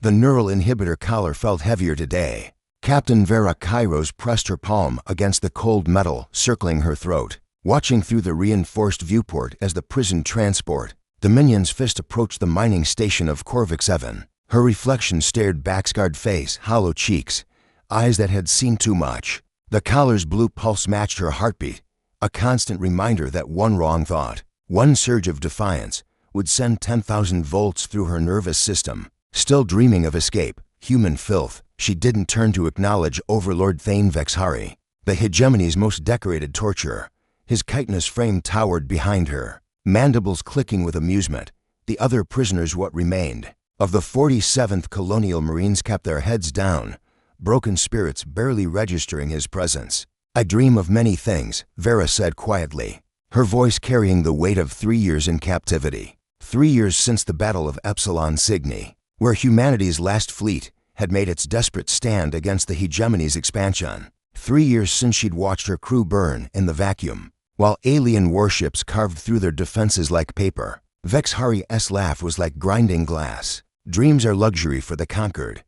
The neural inhibitor collar felt heavier today. Captain Vera Kairos pressed her palm against the cold metal circling her throat, watching through the reinforced viewport as the prison transport. Dominion's fist approached the mining station of Corvic 7. Her reflection stared back, scarred face, hollow cheeks, eyes that had seen too much. The collar's blue pulse matched her heartbeat, a constant reminder that one wrong thought, one surge of defiance, would send 10,000 volts through her nervous system. Still dreaming of escape, human filth, she didn't turn to acknowledge Overlord Thane Vexhari, the hegemony's most decorated torturer. His chitinous frame towered behind her, mandibles clicking with amusement. The other prisoners, what remained of the 47th Colonial Marines, kept their heads down, broken spirits barely registering his presence. "I dream of many things," Vera said quietly, her voice carrying the weight of 3 years in captivity. 3 years since the Battle of Epsilon Cygni, where humanity's last fleet had made its desperate stand against the hegemony's expansion. 3 years since she'd watched her crew burn in the vacuum, while alien warships carved through their defenses like paper. Vexhari's laugh was like grinding glass. "Dreams are luxury for the conquered.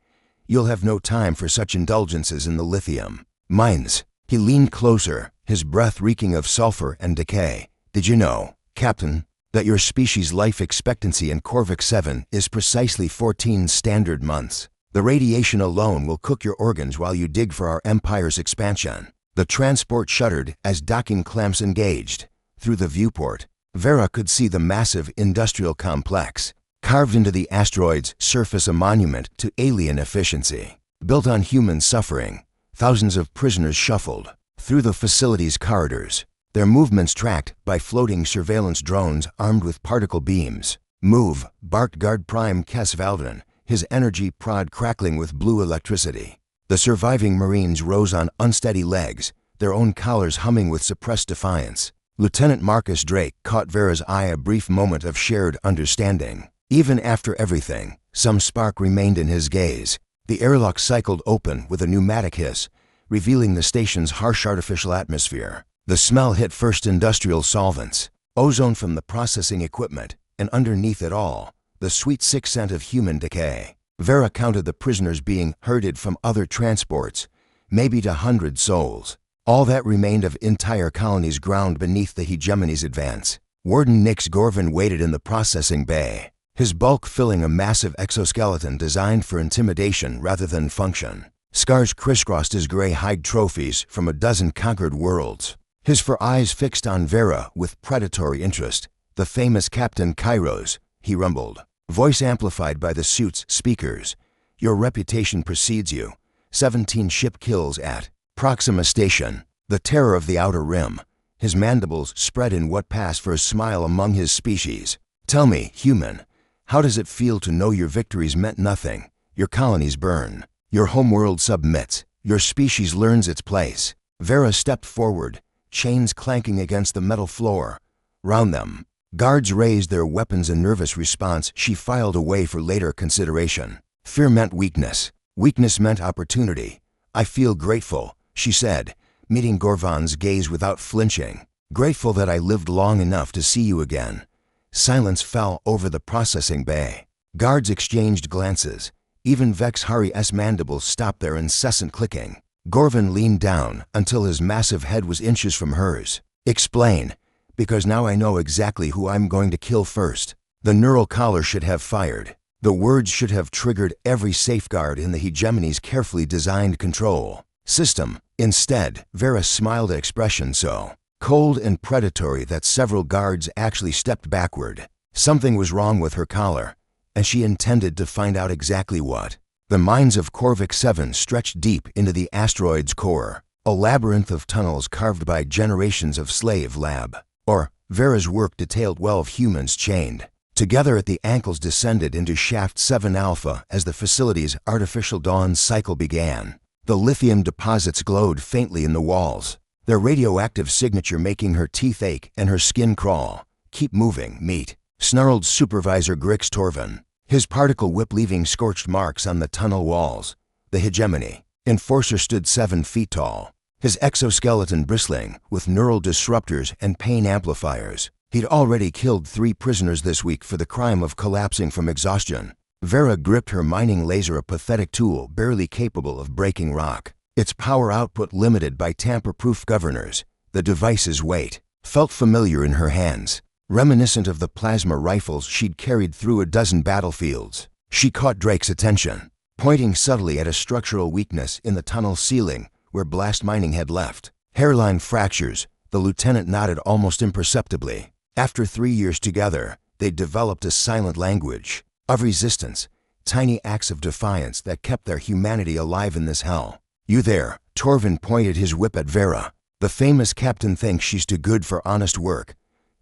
You'll have no time for such indulgences in the lithium mines." He leaned closer, his breath reeking of sulfur and decay. "Did you know, Captain, that your species' life expectancy in Corvic 7 is precisely 14 standard months? The radiation alone will cook your organs while you dig for our empire's expansion." The transport shuddered as docking clamps engaged. Through the viewport, Vera could see the massive industrial complex, carved into the asteroid's surface, a monument to alien efficiency. Built on human suffering, thousands of prisoners shuffled through the facility's corridors, their movements tracked by floating surveillance drones armed with particle beams. "Move," barked Guard Prime Kes Valdrin, his energy prod crackling with blue electricity. The surviving Marines rose on unsteady legs, their own collars humming with suppressed defiance. Lieutenant Marcus Drake caught Vera's eye, a brief moment of shared understanding. Even after everything, some spark remained in his gaze. The airlock cycled open with a pneumatic hiss, revealing the station's harsh artificial atmosphere. The smell hit first industrial solvents, ozone from the processing equipment, and underneath it all, the sweet sick scent of human decay. Vera counted the prisoners being herded from other transports, maybe to 100 souls. All that remained of entire colonies ground beneath the hegemony's advance. Warden Nix Gorvin waited in the processing bay, his bulk filling a massive exoskeleton designed for intimidation rather than function. Scars crisscrossed his gray hide trophies from a dozen conquered worlds. His four eyes fixed on Vera with predatory interest. "The famous Captain Kairos," he rumbled, voice amplified by the suit's speakers. "Your reputation precedes you. 17 ship kills at Proxima Station, the terror of the Outer Rim." His mandibles spread in what passed for a smile among his species. "Tell me, human, how does it feel to know your victories meant nothing? Your colonies burn, your homeworld submits, your species learns its place." Vera stepped forward, chains clanking against the metal floor. Round them, guards raised their weapons in nervous response. She filed away for later consideration. Fear meant weakness. Weakness meant opportunity. "I feel grateful," she said, meeting Gorvan's gaze without flinching. "Grateful that I lived long enough to see you again." Silence fell over the processing bay. Guards exchanged glances. Even Vexhari's mandibles stopped their incessant clicking. Gorvan leaned down until his massive head was inches from hers. "Explain, because now I know exactly who I'm going to kill first." The neural collar should have fired. The words should have triggered every safeguard in the hegemony's carefully designed control system. Instead, Vera smiled, an expression so cold and predatory that several guards actually stepped backward. Something was wrong with her collar, and she intended to find out exactly what. The mines of Corvic 7 stretched deep into the asteroid's core, a labyrinth of tunnels carved by generations of slave lab, or Vera's work detailed well of humans chained together at the ankles, descended into Shaft 7 Alpha as the facility's artificial dawn cycle began. The lithium deposits glowed faintly in the walls, their radioactive signature making her teeth ache and her skin crawl. "Keep moving, meat," snarled Supervisor Grix Torvin, his particle whip leaving scorched marks on the tunnel walls. The hegemony enforcer stood 7 feet tall, his exoskeleton bristling with neural disruptors and pain amplifiers. He'd already killed 3 prisoners this week for the crime of collapsing from exhaustion. Vera gripped her mining laser, a pathetic tool barely capable of breaking rock. Its power output limited by tamper-proof governors. The device's weight felt familiar in her hands, reminiscent of the plasma rifles she'd carried through a dozen battlefields. She caught Drake's attention, pointing subtly at a structural weakness in the tunnel ceiling where blast mining had left. Hairline fractures, the lieutenant nodded almost imperceptibly. After 3 years together, they'd developed a silent language of resistance, tiny acts of defiance that kept their humanity alive in this hell. "You there," Torvin pointed his whip at Vera. "The famous captain thinks she's too good for honest work.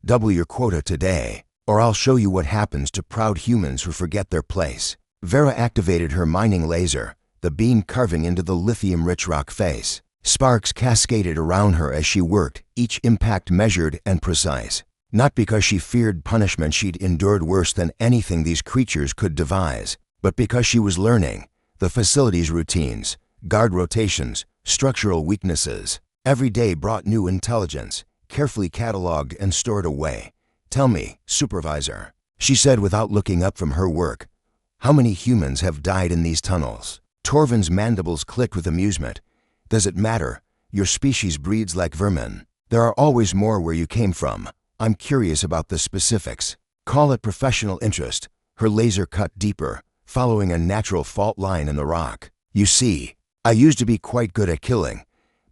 Double your quota today, or I'll show you what happens to proud humans who forget their place." Vera activated her mining laser, the beam carving into the lithium-rich rock face. Sparks cascaded around her as she worked, each impact measured and precise. Not because she feared punishment she'd endured worse than anything these creatures could devise, but because she was learning the facility's routines, guard rotations, structural weaknesses. Every day brought new intelligence, carefully cataloged and stored away. "Tell me, Supervisor," she said without looking up from her work, "how many humans have died in these tunnels?" Torvin's mandibles clicked with amusement. "Does it matter? Your species breeds like vermin. There are always more where you came from. I'm curious about the specifics. Call it professional interest." Her laser cut deeper, following a natural fault line in the rock. "You see, I used to be quite good at killing.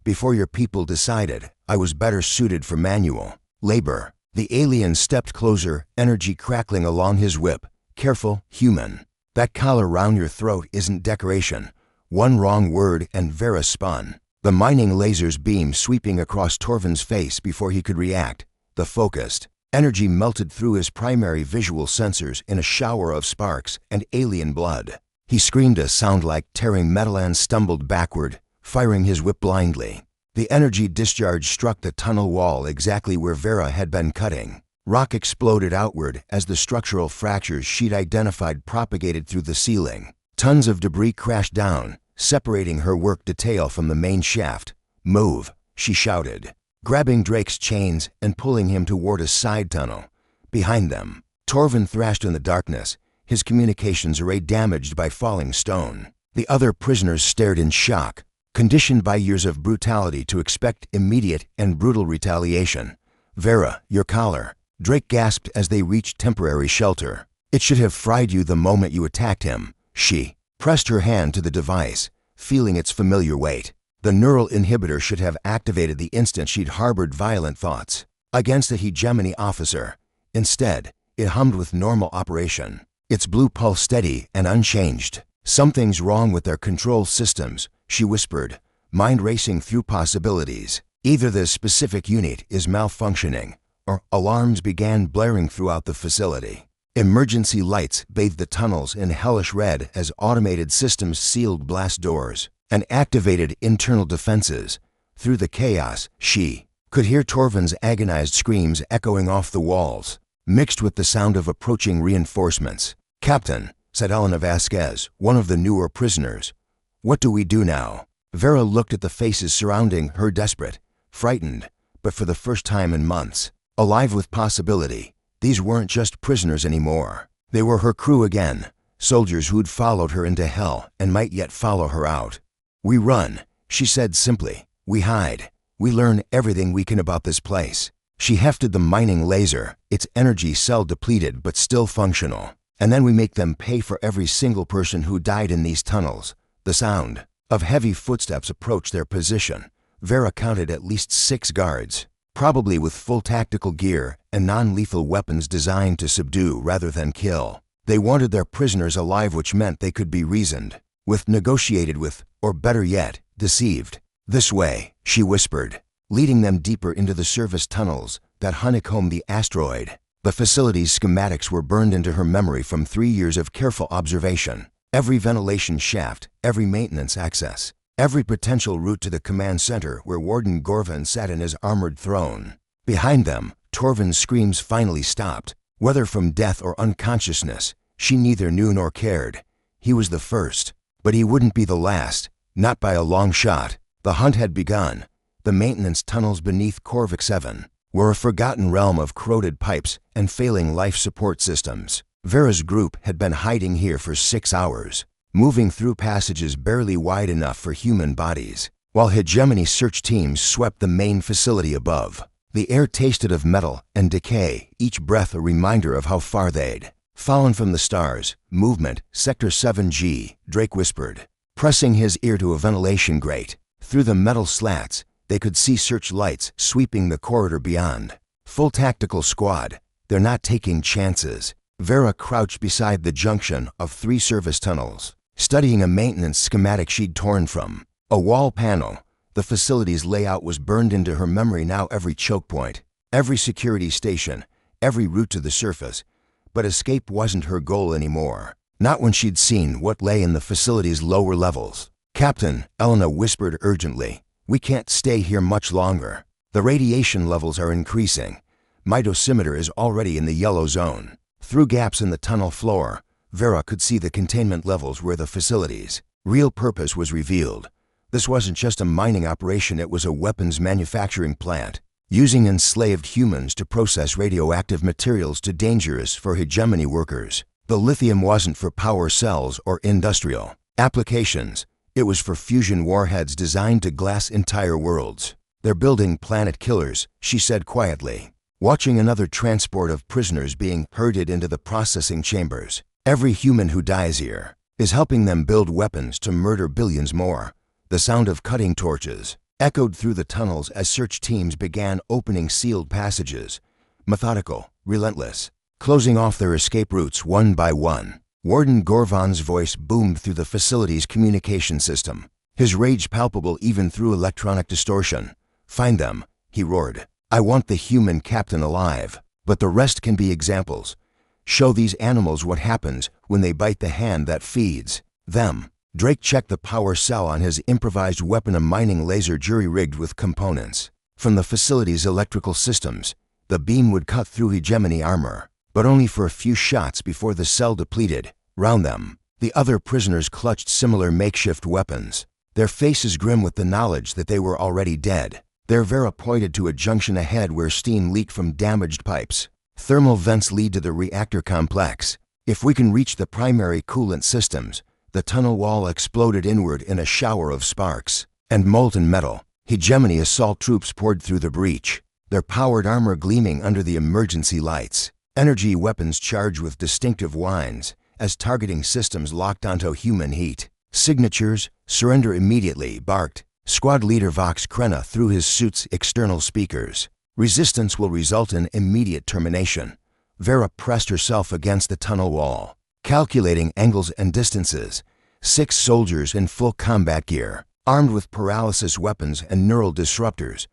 Before your people decided, I was better suited for manual labor." The alien stepped closer, energy crackling along his whip. "Careful, human. That collar round your throat isn't decoration. One wrong word and Vera spun. The mining laser's beam sweeping across Torvin's face before he could react. The focused energy melted through his primary visual sensors in a shower of sparks and alien blood. He screamed a sound like tearing metal and stumbled backward, firing his whip blindly. The energy discharge struck the tunnel wall exactly where Vera had been cutting. Rock exploded outward as the structural fractures she'd identified propagated through the ceiling. Tons of debris crashed down, separating her work detail from the main shaft. "Move," she shouted, grabbing Drake's chains and pulling him toward a side tunnel. Behind them, Torvin thrashed in the darkness, his communications array damaged by falling stone. The other prisoners stared in shock, conditioned by years of brutality to expect immediate and brutal retaliation. "Vera, your collar," Drake gasped as they reached temporary shelter. "It should have fried you the moment you attacked him." She pressed her hand to the device, feeling its familiar weight. The neural inhibitor should have activated the instant she'd harbored violent thoughts against a hegemony officer. Instead, it hummed with normal operation, its blue pulse steady and unchanged. "Something's wrong with their control systems," she whispered, mind racing through possibilities. Either the specific unit is malfunctioning, or alarms began blaring throughout the facility. Emergency lights bathed the tunnels in hellish red as automated systems sealed blast doors and activated internal defenses. Through the chaos, she could hear Torvin's agonized screams echoing off the walls, mixed with the sound of approaching reinforcements. "Captain," said Elena Vasquez, one of the newer prisoners, "what do we do now?" Vera looked at the faces surrounding her, desperate, frightened, but for the first time in months, alive with possibility. These weren't just prisoners anymore. They were her crew again, soldiers who'd followed her into hell and might yet follow her out. "We run," she said simply. "We hide. We learn everything we can about this place." She hefted the mining laser, its energy cell depleted but still functional. "And then we make them pay for every single person who died in these tunnels." The sound of heavy footsteps approached their position. Vera counted at least 6 guards, probably with full tactical gear and non-lethal weapons designed to subdue rather than kill. They wanted their prisoners alive, which meant they could be reasoned with, negotiated with, or better yet, deceived. "This way," she whispered, leading them deeper into the service tunnels that honeycombed the asteroid. The facility's schematics were burned into her memory from 3 years of careful observation. Every ventilation shaft, every maintenance access, every potential route to the command center where Warden Gorvin sat in his armored throne. Behind them, Torvin's screams finally stopped. Whether from death or unconsciousness, she neither knew nor cared. He was the first, but he wouldn't be the last, not by a long shot. The hunt had begun. The maintenance tunnels beneath Corvic 7 were a forgotten realm of corroded pipes and failing life support systems. Vera's group had been hiding here for 6 hours, moving through passages barely wide enough for human bodies, while hegemony search teams swept the main facility above. The air tasted of metal and decay, each breath a reminder of how far they'd fallen from the stars. Movement, Sector 7G, Drake whispered, pressing his ear to a ventilation grate. Through the metal slats, they could see searchlights sweeping the corridor beyond. Full tactical squad. They're not taking chances. Vera crouched beside the junction of 3 service tunnels, studying a maintenance schematic she'd torn from a wall panel. The facility's layout was burned into her memory now, every choke point, every security station, every route to the surface. But escape wasn't her goal anymore. Not when she'd seen what lay in the facility's lower levels. "Captain," Elena whispered urgently, "we can't stay here much longer. The radiation levels are increasing. My dosimeter is already in the yellow zone." Through gaps in the tunnel floor, Vera could see the containment levels where the facility's real purpose was revealed. This wasn't just a mining operation, it was a weapons manufacturing plant, using enslaved humans to process radioactive materials too dangerous for hegemony workers. The lithium wasn't for power cells or industrial applications. It was for fusion warheads designed to glass entire worlds. "They're building planet killers," she said quietly, watching another transport of prisoners being herded into the processing chambers. "Every human who dies here is helping them build weapons to murder billions more." The sound of cutting torches echoed through the tunnels as search teams began opening sealed passages, methodical, relentless, closing off their escape routes one by one. Warden Gorvan's voice boomed through the facility's communication system, his rage palpable even through electronic distortion. "Find them," he roared. "I want the human captain alive, but the rest can be examples. Show these animals what happens when they bite the hand that feeds them." Drake checked the power cell on his improvised weapon, a mining laser jury-rigged with components from the facility's electrical systems. The beam would cut through hegemony armor, but only for a few shots before the cell depleted. Round them, the other prisoners clutched similar makeshift weapons, their faces grim with the knowledge that they were already dead. Vera pointed to a junction ahead where steam leaked from damaged pipes. "Thermal vents lead to the reactor complex. If we can reach the primary coolant systems." The tunnel wall exploded inward in a shower of sparks and molten metal. Hegemony assault troops poured through the breach, their powered armor gleaming under the emergency lights. Energy weapons charged with distinctive whines as targeting systems locked onto human heat. Signatures, "Surrender immediately," barked Squad Leader Vox Krenna through his suit's external speakers. "Resistance will result in immediate termination." Vera pressed herself against the tunnel wall, calculating angles and distances. 6 soldiers in full combat gear, armed with paralysis weapons and neural disruptors.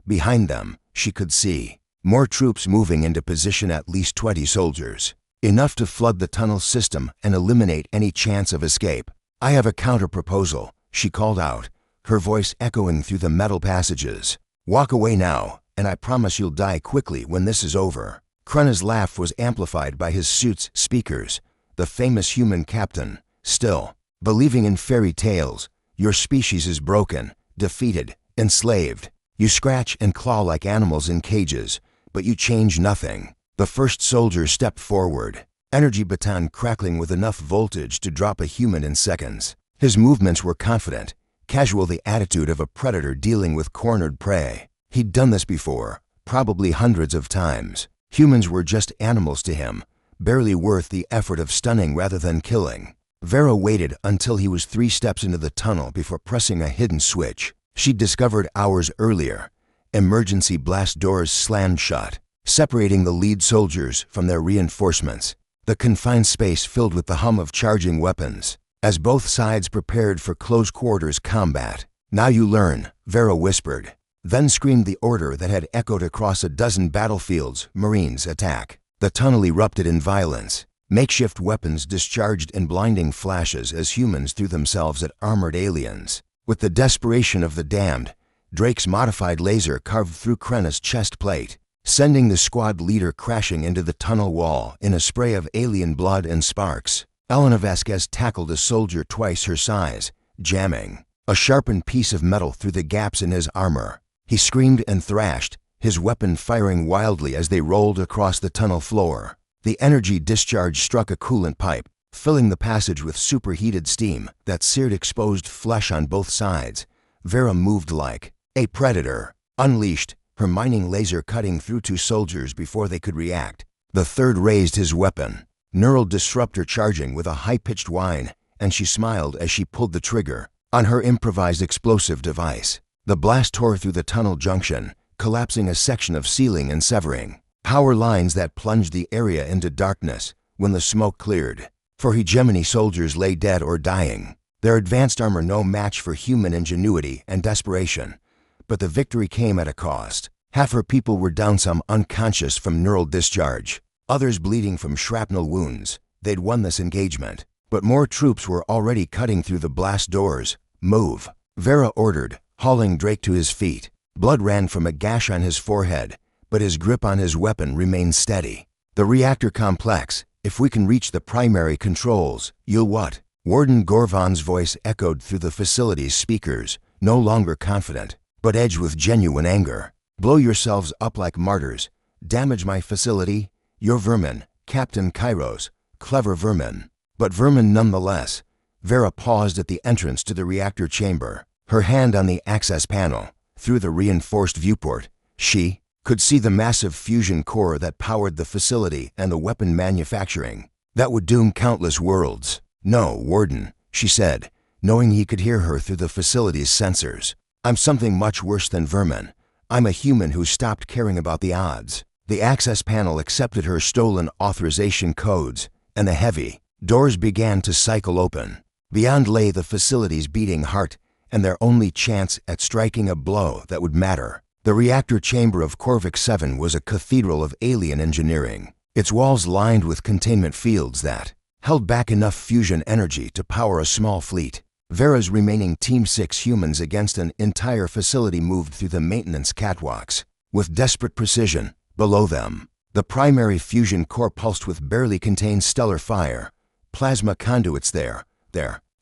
Behind them, she could see more troops moving into position, at least 20 soldiers, enough to flood the tunnel system and eliminate any chance of escape. "I have a counter-proposal," she called out, her voice echoing through the metal passages. "Walk away now, and I promise you'll die quickly when this is over." Krenna's laugh was amplified by his suit's speakers. The famous human captain, still believing in fairy tales. "Your species is broken, defeated, enslaved. You scratch and claw like animals in cages, but you change nothing." The first soldier stepped forward, energy baton crackling with enough voltage to drop a human in seconds. His movements were confident, casual, the attitude of a predator dealing with cornered prey. He'd done this before, probably hundreds of times. Humans were just animals to him, barely worth the effort of stunning rather than killing. Vera waited until he was 3 steps into the tunnel before pressing a hidden switch she'd discovered hours earlier. Emergency blast doors slammed shut, separating the lead soldiers from their reinforcements. The confined space filled with the hum of charging weapons as both sides prepared for close quarters combat. "Now you learn," Vera whispered, then screamed the order that had echoed across a dozen battlefields. "Marines, attack." The tunnel erupted in violence. Makeshift weapons discharged in blinding flashes as humans threw themselves at armored aliens. With the desperation of the damned, Drake's modified laser carved through Krenna's chest plate, sending the squad leader crashing into the tunnel wall in a spray of alien blood and sparks. Elena Vasquez tackled a soldier twice her size, jamming a sharpened piece of metal through the gaps in his armor. He screamed and thrashed, his weapon firing wildly as they rolled across the tunnel floor. The energy discharge struck a coolant pipe, filling the passage with superheated steam that seared exposed flesh on both sides. Vera moved like a predator, unleashed, her mining laser cutting through 2 soldiers before they could react. The third raised his weapon, neural disruptor charging with a high-pitched whine, and she smiled as she pulled the trigger on her improvised explosive device. The blast tore through the tunnel junction, collapsing a section of ceiling and severing power lines that plunged the area into darkness. When the smoke cleared, 4 hegemony soldiers lay dead or dying, their advanced armor no match for human ingenuity and desperation. But the victory came at a cost. Half her people were down, some unconscious from neural discharge, others bleeding from shrapnel wounds. They'd won this engagement, but more troops were already cutting through the blast doors. "Move," Vera ordered, hauling Drake to his feet. Blood ran from a gash on his forehead, but his grip on his weapon remained steady. "The reactor complex. If we can reach the primary controls, you'll what?" Warden Gorvan's voice echoed through the facility's speakers, no longer confident, but edged with genuine anger. "Blow yourselves up like martyrs. Damage my facility? You're vermin, Captain Kairos. Clever vermin. But vermin nonetheless." Vera paused at the entrance to the reactor chamber, her hand on the access panel. Through the reinforced viewport, she could see the massive fusion core that powered the facility and the weapon manufacturing that would doom countless worlds. "No, Warden," she said, knowing he could hear her through the facility's sensors. "I'm something much worse than vermin. I'm a human who stopped caring about the odds." The access panel accepted her stolen authorization codes, and the heavy doors began to cycle open. Beyond lay the facility's beating heart, and their only chance at striking a blow that would matter. The reactor chamber of Korvik 7 was a cathedral of alien engineering, its walls lined with containment fields that held back enough fusion energy to power a small fleet. Vera's remaining Team 6 humans against an entire facility moved through the maintenance catwalks with desperate precision. Below them, the primary fusion core pulsed with barely contained stellar fire. "Plasma conduits there,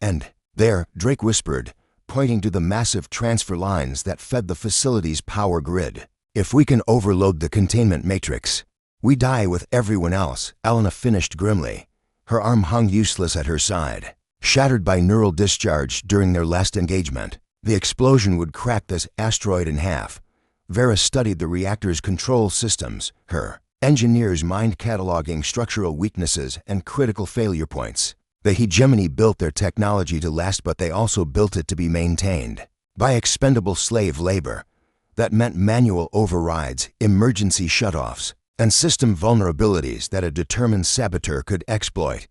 and there," Drake whispered, pointing to the massive transfer lines that fed the facility's power grid. "If we can overload the containment matrix, we die with everyone else," Elena finished grimly. Her arm hung useless at her side, shattered by neural discharge during their last engagement. The explosion would crack this asteroid in half. Vera studied the reactor's control systems, her engineers mind-cataloging structural weaknesses and critical failure points. The hegemony built their technology to last, but they also built it to be maintained by expendable slave labor. That meant manual overrides, emergency shutoffs, and system vulnerabilities that a determined saboteur could exploit.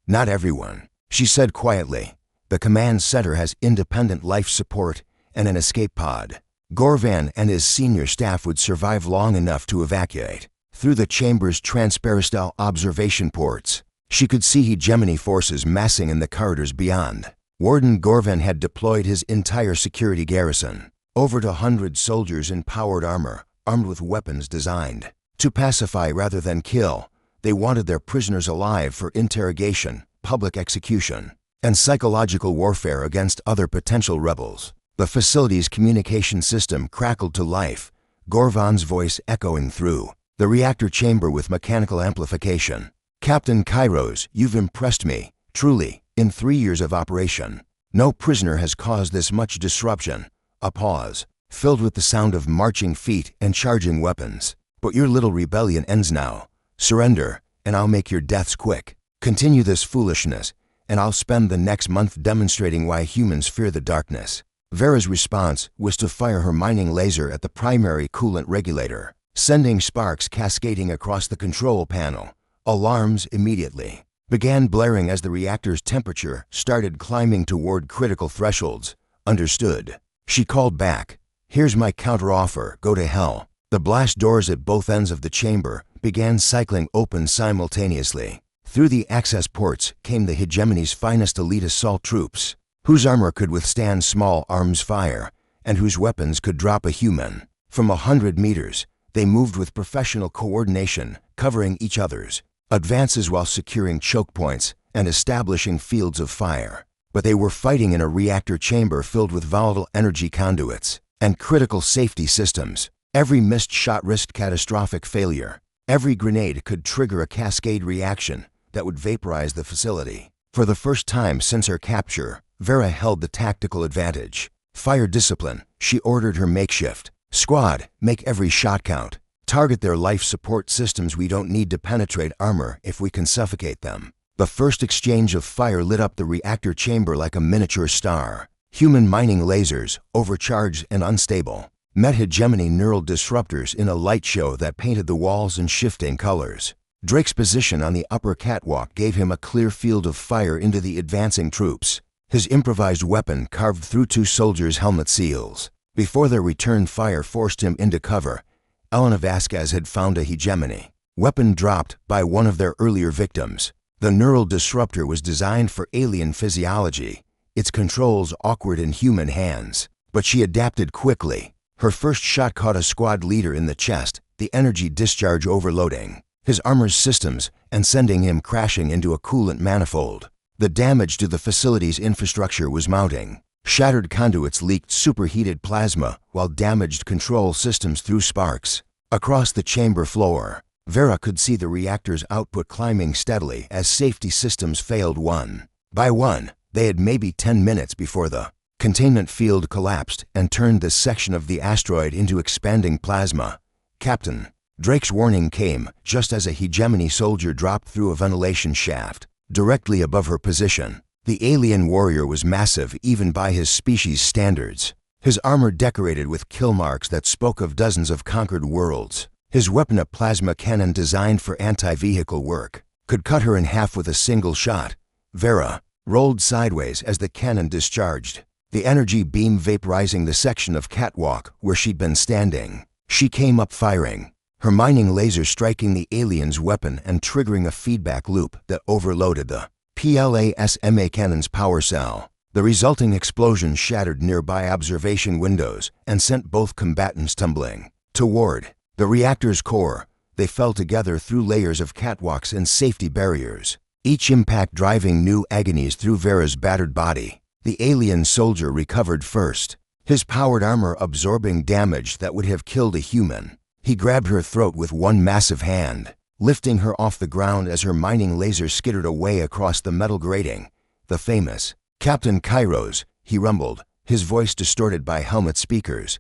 "Not everyone," she said quietly. "The command center has independent life support and an escape pod. Gorvan and his senior staff would survive long enough to evacuate." Through the chamber's transparent observation ports, she could see hegemony forces massing in the corridors beyond. Warden Gorvan had deployed his entire security garrison, over 100 soldiers in powered armor, armed with weapons designed to pacify rather than kill. They wanted their prisoners alive for interrogation, public execution, and psychological warfare against other potential rebels. The facility's communication system crackled to life, Gorvan's voice echoing through the reactor chamber with mechanical amplification. "Captain Kairos, you've impressed me, truly, in 3 years of operation. No prisoner has caused this much disruption." A pause, filled with the sound of marching feet and charging weapons. "But your little rebellion ends now. Surrender, and I'll make your deaths quick. Continue this foolishness, and I'll spend the next month demonstrating why humans fear the darkness." Vera's response was to fire her mining laser at the primary coolant regulator, sending sparks cascading across the control panel. Alarms immediately began blaring as the reactor's temperature started climbing toward critical thresholds. "Understood," she called back. "Here's my counteroffer, go to hell." The blast doors at both ends of the chamber began cycling open simultaneously. Through the access ports came the hegemony's finest elite assault troops, whose armor could withstand small arms fire, and whose weapons could drop a human. From 100 meters, they moved with professional coordination, covering each other's advances while securing choke points and establishing fields of fire. But they were fighting in a reactor chamber filled with volatile energy conduits and critical safety systems. Every missed shot risked catastrophic failure. Every grenade could trigger a cascade reaction that would vaporize the facility. For the first time since her capture, Vera held the tactical advantage. Fire discipline, she ordered her makeshift squad, make every shot count. Target their life support systems. We don't need to penetrate armor if we can suffocate them. The first exchange of fire lit up the reactor chamber like a miniature star. Human mining lasers, overcharged and unstable, met hegemony neural disruptors in a light show that painted the walls in shifting colors. Drake's position on the upper catwalk gave him a clear field of fire into the advancing troops. His improvised weapon carved through two soldiers' helmet seals. Before their return fire forced him into cover, Elena Vasquez had found a hegemony weapon dropped by one of their earlier victims. The neural disruptor was designed for alien physiology, its controls awkward in human hands. But she adapted quickly. Her first shot caught a squad leader in the chest, the energy discharge overloading his armor's systems and sending him crashing into a coolant manifold. The damage to the facility's infrastructure was mounting. Shattered conduits leaked superheated plasma, while damaged control systems threw sparks. Across the chamber floor, Vera could see the reactor's output climbing steadily as safety systems failed one by one. They had maybe 10 minutes before the containment field collapsed and turned this section of the asteroid into expanding plasma. Captain, Drake's warning came just as a hegemony soldier dropped through a ventilation shaft directly above her position. The alien warrior was massive even by his species' standards. His armor decorated with kill marks that spoke of dozens of conquered worlds. His weapon, a plasma cannon designed for anti-vehicle work, could cut her in half with a single shot. Vera rolled sideways as the cannon discharged, the energy beam vaporizing the section of catwalk where she'd been standing. She came up firing, her mining laser striking the alien's weapon and triggering a feedback loop that overloaded the PLASMA cannon's power cell. The resulting explosion shattered nearby observation windows and sent both combatants tumbling toward the reactor's core. They fell together through layers of catwalks and safety barriers, each impact driving new agonies through Vera's battered body. The alien soldier recovered first, his powered armor absorbing damage that would have killed a human. He grabbed her throat with one massive hand, lifting her off the ground as her mining laser skittered away across the metal grating. The famous Captain Kairos, he rumbled, his voice distorted by helmet speakers.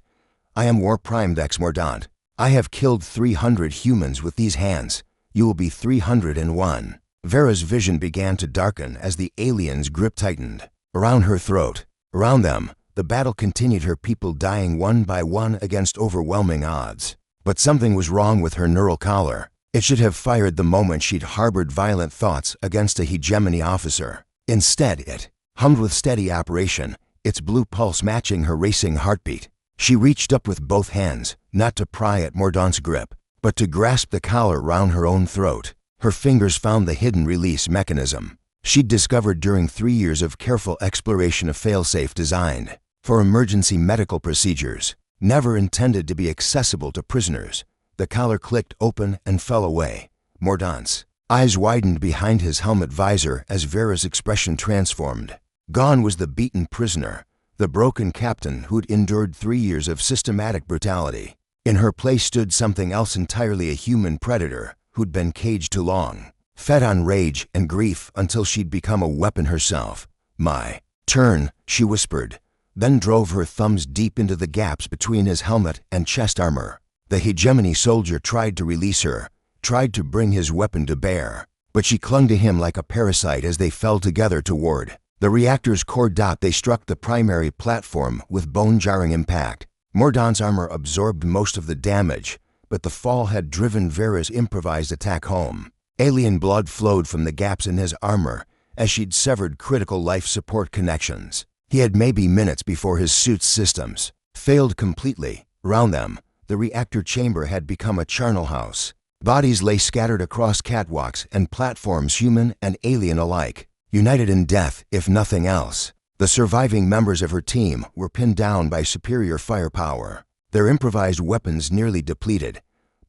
I am War Prime Vex Mordaunt. I have killed 300 humans with these hands. You will be 301. Vera's vision began to darken as the alien's grip tightened around her throat. Around them, the battle continued, her people dying one by one against overwhelming odds. But something was wrong with her neural collar. It should have fired the moment she'd harbored violent thoughts against a hegemony officer. Instead, it hummed with steady operation, its blue pulse matching her racing heartbeat. She reached up with both hands, not to pry at Mordaunt's grip, but to grasp the collar round her own throat. Her fingers found the hidden release mechanism she'd discovered during 3 years of careful exploration, a failsafe designed for emergency medical procedures, never intended to be accessible to prisoners. The collar clicked open and fell away. Mordaunt's eyes widened behind his helmet visor as Vera's expression transformed. Gone was the beaten prisoner, the broken captain who'd endured 3 years of systematic brutality. In her place stood something else entirely, a human predator who'd been caged too long, fed on rage and grief until she'd become a weapon herself. My turn, she whispered, then drove her thumbs deep into the gaps between his helmet and chest armor. The hegemony soldier tried to release her, tried to bring his weapon to bear, but she clung to him like a parasite as they fell together toward the reactor's core. They struck the primary platform with bone-jarring impact. Mordaunt's armor absorbed most of the damage, but the fall had driven Vera's improvised attack home. Alien blood flowed from the gaps in his armor as she'd severed critical life support connections. He had maybe minutes before his suit's systems failed completely. Around them, the reactor chamber had become a charnel house. Bodies lay scattered across catwalks and platforms, human and alien alike, united in death, if nothing else. The surviving members of her team were pinned down by superior firepower, their improvised weapons nearly depleted.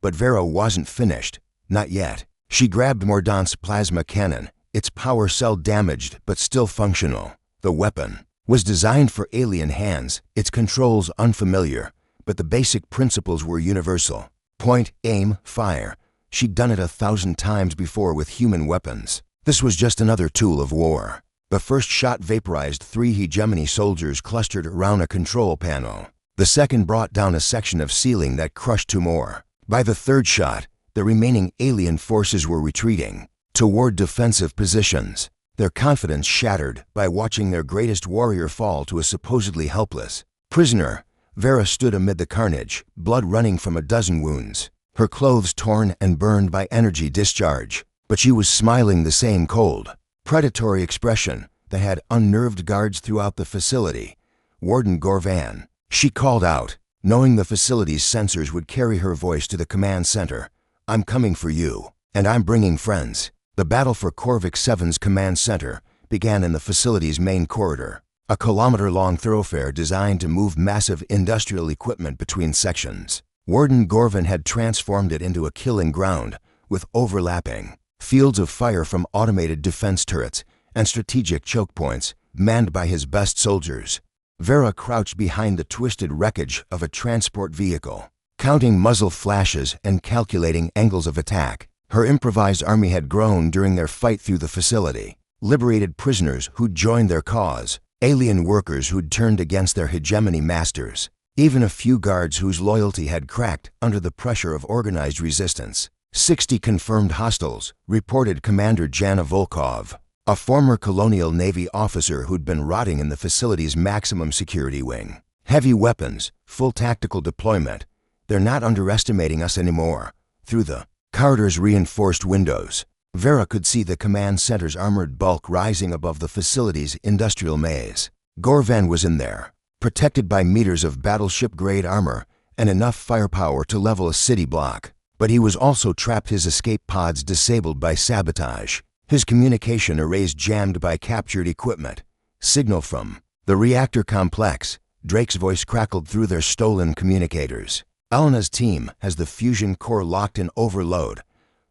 But Vera wasn't finished. Not yet. She grabbed Mordaunt's plasma cannon, its power cell damaged but still functional. The weapon was designed for alien hands, its controls unfamiliar, but the basic principles were universal. Point, aim, fire. She'd done it 1,000 times before with human weapons. This was just another tool of war. The first shot vaporized 3 hegemony soldiers clustered around a control panel. The second brought down a section of ceiling that crushed 2 more. By the third shot, the remaining alien forces were retreating toward defensive positions, their confidence shattered by watching their greatest warrior fall to a supposedly helpless prisoner. Vera stood amid the carnage, blood running from a dozen wounds, her clothes torn and burned by energy discharge. But she was smiling the same cold, predatory expression that had unnerved guards throughout the facility. Warden Gorvan, she called out, knowing the facility's sensors would carry her voice to the command center. I'm coming for you, and I'm bringing friends. The battle for Korvik 7's command center began in the facility's main corridor, a kilometer-long thoroughfare designed to move massive industrial equipment between sections. Warden Gorvan had transformed it into a killing ground with overlapping fields of fire from automated defense turrets and strategic choke points manned by his best soldiers. Vera crouched behind the twisted wreckage of a transport vehicle, counting muzzle flashes and calculating angles of attack. Her improvised army had grown during their fight through the facility. Liberated prisoners who'd joined their cause, alien workers who'd turned against their hegemony masters, even a few guards whose loyalty had cracked under the pressure of organized resistance. 60 confirmed hostiles, reported Commander Jana Volkov, a former Colonial Navy officer who'd been rotting in the facility's maximum security wing. Heavy weapons, full tactical deployment. They're not underestimating us anymore. Through the corridor's reinforced windows, Vera could see the command center's armored bulk rising above the facility's industrial maze. Gorvan was in there, protected by meters of battleship-grade armor and enough firepower to level a city block. But he was also trapped, his escape pods disabled by sabotage, his communication arrays jammed by captured equipment. Signal from the reactor complex. Drake's voice crackled through their stolen communicators. Elena's team has the fusion core locked in overload.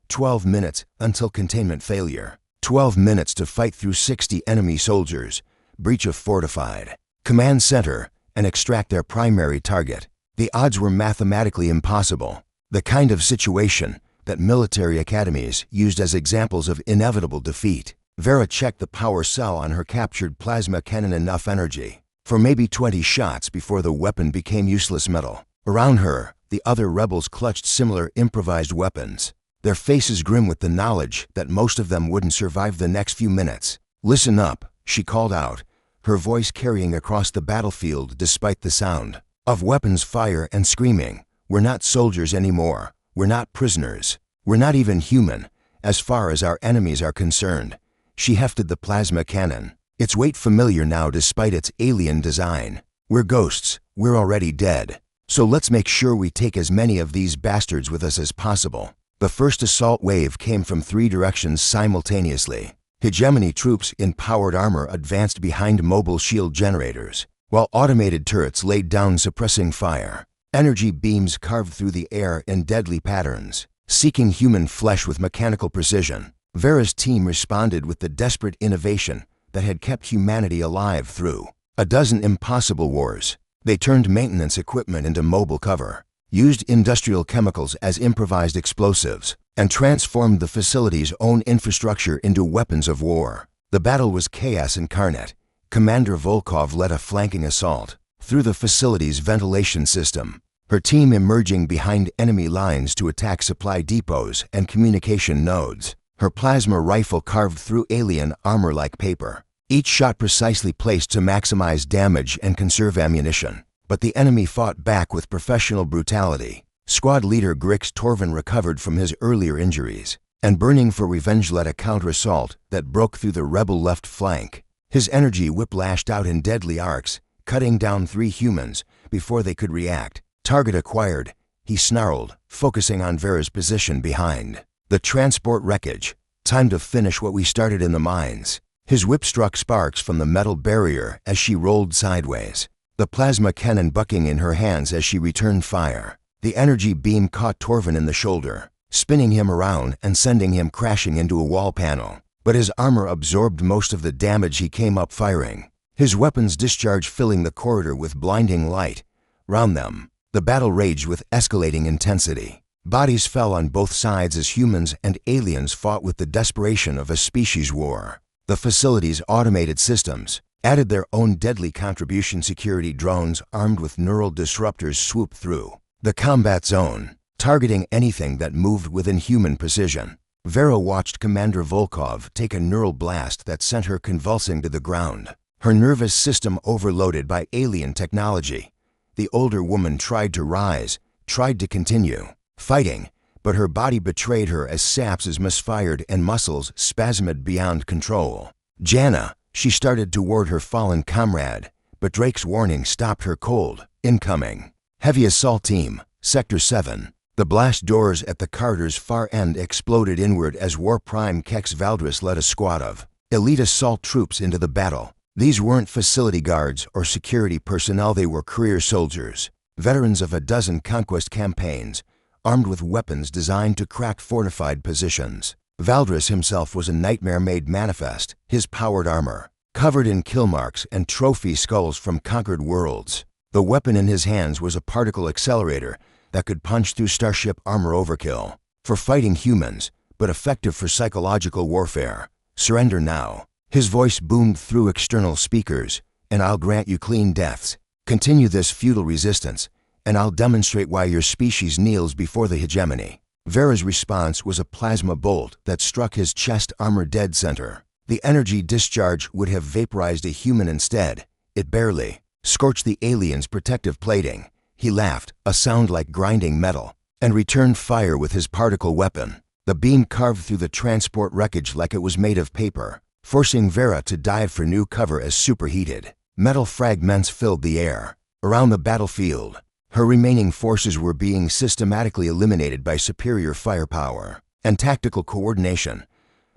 12 minutes until containment failure. 12 minutes to fight through 60 enemy soldiers. Breach of fortified command center and extract their primary target. The odds were mathematically impossible. The kind of situation that military academies used as examples of inevitable defeat. Vera checked the power cell on her captured plasma cannon. Enough energy for maybe 20 shots before the weapon became useless metal. Around her, the other rebels clutched similar improvised weapons, their faces grim with the knowledge that most of them wouldn't survive the next few minutes. Listen up, she called out, her voice carrying across the battlefield despite the sound of weapons fire and screaming. We're not soldiers anymore. We're not prisoners. We're not even human, as far as our enemies are concerned. She hefted the plasma cannon, its weight familiar now despite its alien design. We're ghosts. We're already dead. So let's make sure we take as many of these bastards with us as possible. The first assault wave came from 3 directions simultaneously. Hegemony troops in powered armor advanced behind mobile shield generators, while automated turrets laid down suppressing fire. Energy beams carved through the air in deadly patterns, seeking human flesh with mechanical precision. Vera's team responded with the desperate innovation that had kept humanity alive through a dozen impossible wars. They turned maintenance equipment into mobile cover, used industrial chemicals as improvised explosives, and transformed the facility's own infrastructure into weapons of war. The battle was chaos incarnate. Commander Volkov led a flanking assault through the facility's ventilation system, her team emerging behind enemy lines to attack supply depots and communication nodes. Her plasma rifle carved through alien armor like paper, each shot precisely placed to maximize damage and conserve ammunition. But the enemy fought back with professional brutality. Squad leader Grix Torvin recovered from his earlier injuries, and burning for revenge led a counter-assault that broke through the rebel left flank. His energy whiplashed out in deadly arcs, cutting down 3 humans before they could react. Target acquired, he snarled, focusing on Vera's position behind the transport wreckage. Time to finish what we started in the mines. His whip struck sparks from the metal barrier as she rolled sideways, the plasma cannon bucking in her hands as she returned fire. The energy beam caught Torvin in the shoulder, spinning him around and sending him crashing into a wall panel. But his armor absorbed most of the damage he came up firing, his weapons discharge filling the corridor with blinding light. Round them, the battle raged with escalating intensity. Bodies fell on both sides as humans and aliens fought with the desperation of a species war. The facility's automated systems added their own deadly contribution. Security drones armed with neural disruptors swooped through the combat zone, targeting anything that moved within human precision. Vera watched Commander Volkov take a neural blast that sent her convulsing to the ground, her nervous system overloaded by alien technology. The older woman tried to rise, tried to continue fighting, but her body betrayed her as synapses misfired and muscles spasmed beyond control. Jana, she started toward her fallen comrade, but Drake's warning stopped her cold. Incoming. Heavy assault team, Sector 7. The blast doors at the corridor's far end exploded inward as War Prime Kex Valdris led a squad of elite assault troops into the battle. These weren't facility guards or security personnel, they were career soldiers, veterans of a dozen conquest campaigns, armed with weapons designed to crack fortified positions. Valdris himself was a nightmare made manifest, his powered armor covered in kill marks and trophy skulls from conquered worlds. The weapon in his hands was a particle accelerator that could punch through starship armor. Overkill for fighting humans, but effective for psychological warfare. Surrender now. His voice boomed through external speakers, and I'll grant you clean deaths. Continue this futile resistance, and I'll demonstrate why your species kneels before the hegemony. Vera's response was a plasma bolt that struck his chest armor dead center. The energy discharge would have vaporized a human instead. It barely scorched the alien's protective plating. He laughed, a sound like grinding metal, and returned fire with his particle weapon. The beam carved through the transport wreckage like it was made of paper, forcing Vera to dive for new cover as superheated metal fragments filled the air. Around the battlefield, her remaining forces were being systematically eliminated by superior firepower and tactical coordination,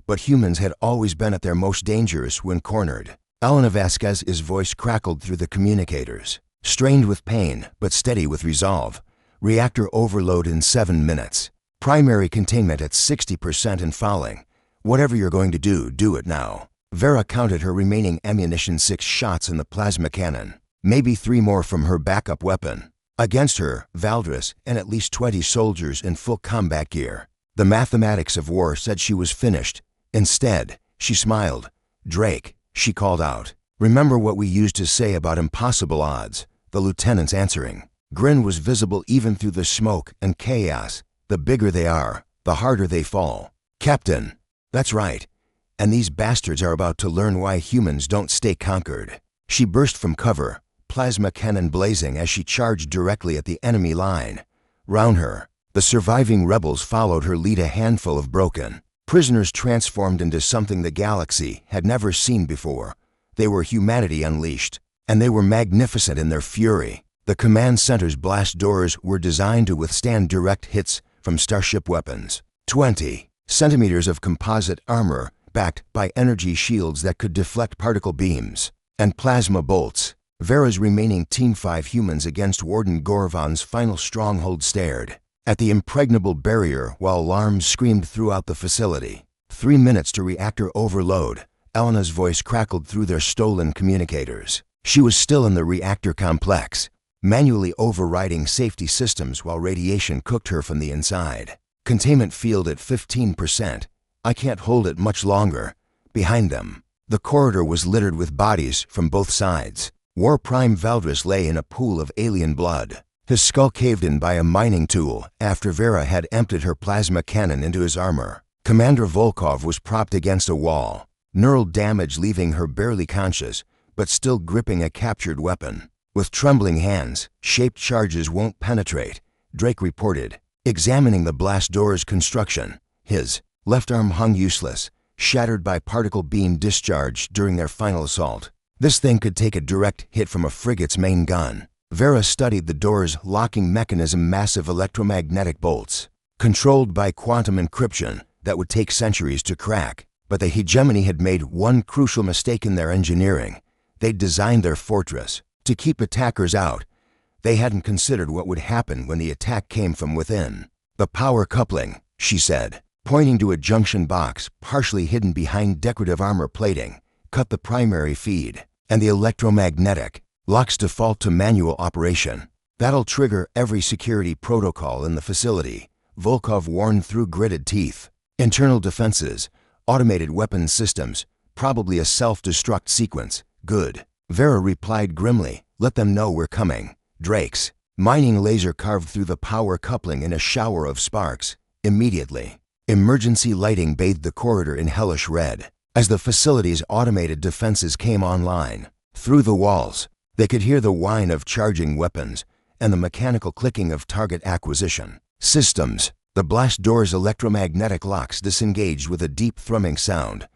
but humans had always been at their most dangerous when cornered. Elena Vasquez's voice crackled through the communicators, strained with pain but steady with resolve. Reactor overload in 7 minutes. Primary containment at 60% and falling. Whatever you're going to do, do it now. Vera counted her remaining ammunition. 6 shots in the plasma cannon, maybe 3 more from her backup weapon. Against her, Valdris and at least 20 soldiers in full combat gear. The mathematics of war said she was finished. Instead, she smiled. Drake, she called out. Remember what we used to say about impossible odds? The lieutenant's answering grin was visible even through the smoke and chaos. The bigger they are, the harder they fall. Captain, that's right. And these bastards are about to learn why humans don't stay conquered. She burst from cover, plasma cannon blazing as she charged directly at the enemy line. Round her, the surviving rebels followed her lead, a handful of broken prisoners transformed into something the galaxy had never seen before. They were humanity unleashed, and they were magnificent in their fury. The command center's blast doors were designed to withstand direct hits from starship weapons. 20 centimeters of composite armor backed by energy shields that could deflect particle beams and plasma bolts. Vera's remaining Team 5 humans against Warden Gorvan's final stronghold stared at the impregnable barrier while alarms screamed throughout the facility. 3 minutes to reactor overload. Elena's voice crackled through their stolen communicators. She was still in the reactor complex, manually overriding safety systems while radiation cooked her from the inside. Containment field at 15%. I can't hold it much longer. Behind them, the corridor was littered with bodies from both sides. War Prime Valdris lay in a pool of alien blood, his skull caved in by a mining tool after Vera had emptied her plasma cannon into his armor. Commander Volkov was propped against a wall, neural damage leaving her barely conscious, but still gripping a captured weapon. With trembling hands, shaped charges won't penetrate, Drake reported, examining the blast door's construction. His left arm hung useless, shattered by particle beam discharge during their final assault. This thing could take a direct hit from a frigate's main gun. Vera studied the door's locking mechanism, massive electromagnetic bolts, controlled by quantum encryption that would take centuries to crack. But the hegemony had made one crucial mistake in their engineering. They'd designed their fortress to keep attackers out. They hadn't considered what would happen when the attack came from within. The power coupling, she said, pointing to a junction box partially hidden behind decorative armor plating, cut the primary feed, and the electromagnetic locks default to manual operation. That'll trigger every security protocol in the facility. Volkov warned through gritted teeth. Internal defenses, automated weapons systems, probably a self-destruct sequence. Good. Vera replied grimly, let them know we're coming. Drake's mining laser carved through the power coupling in a shower of sparks. Immediately, emergency lighting bathed the corridor in hellish red. As the facility's automated defenses came online, through the walls, they could hear the whine of charging weapons and the mechanical clicking of target acquisition systems. The blast door's electromagnetic locks disengaged with a deep thrumming sound,